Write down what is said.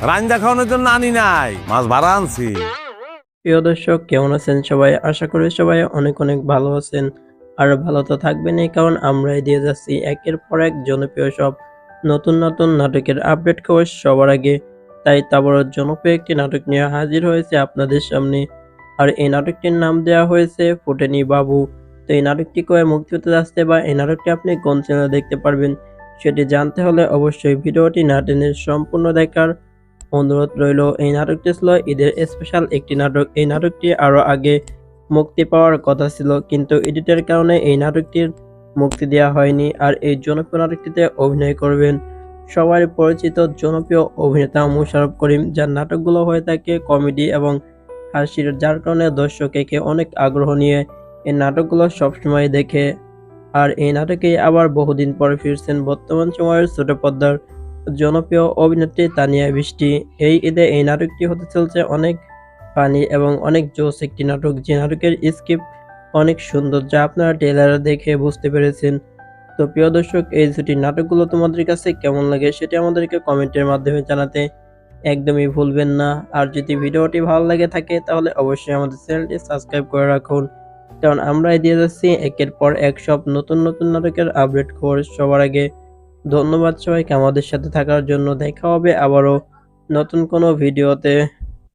রান্না খাওয়ানোর জন্য আনি নাই, মাছ ভাড়া আনছি। প্রিয় দর্শক, কেমন আছেন সবাই? আশা করি সবাই অনেক অনেক ভালো আছেন। আর ভালো তো থাকবেনই, কারণ আমরাই দিয়ে যাচ্ছি একের পর এক জনপ্রিয় সব নতুন নতুন নাটকের আপডেট খবর সবার আগে। তাই তারপর জনপ্রিয় একটি নাটক নিয়ে হাজির হয়েছে আপনাদের সামনে। আর এই নাটকটির নাম দেওয়া হয়েছে ফুটেনি বাবু। তো এই নাটকটি কবে মুক্তি হতে যাচ্ছে বা এই নাটকটি আপনি কোন চ্যানেলে দেখতে পারবেন, সেটি জানতে হলে অবশ্যই ভিডিওটি না টেনে সম্পূর্ণ দেখার অনুরোধ রইল। এই নাটকটি ছিল ঈদের স্পেশাল একটি নাটক। এই নাটকটি আরো আগে মুক্তি পাওয়ার কথা ছিল, কিন্তু এডিটের কারণে এই নাটকটির মুক্তি দেওয়া হয়নি। আর এই জনপ্রিয় নাটকটিতে অভিনয় করবেন সবার পরিচিত জনপ্রিয় অভিনেতা মোশাররফ করিম, যার নাটকগুলো হয়ে থাকে কমেডি এবং হাসির, যার কারণে দর্শক একে অনেক আগ্রহ নিয়ে এই নাটকগুলো সবসময় দেখে। আর এই নাটকে আবার বহুদিন পরে ফিরছেন বর্তমান সময়ের ছোট পর্দার জনপ্রিয় অভিনেত্রী তানিয়া বৃষ্টি। এই ঈদে এই নাটকটি হতে চলছে অনেক ফানি এবং অনেক জোস একটি নাটক, যে নাটকের স্ক্রিপ্ট অনেক সুন্দর, যা আপনারা ট্রেলারে দেখে বুঝতে পেরেছেন। তো প্রিয় দর্শক, এই দুটি নাটকগুলো তোমাদের কাছে কেমন লাগে সেটি আমাদেরকে কমেন্টের মাধ্যমে জানাতে একদমই ভুলবেন না। আর যদি ভিডিওটি ভালো লাগে থাকে তাহলে অবশ্যই আমাদের চ্যানেলটি সাবস্ক্রাইব করে রাখুন, কারণ আমরাই দিয়ে যাচ্ছি একের পর এক সব নতুন নতুন নাটকের আপডেট খবর সবার আগে। ধন্যবাদ সবাইকে আমাদের সাথে থাকার জন্য। দেখা হবে আবারও নতুন কোনো ভিডিওতে।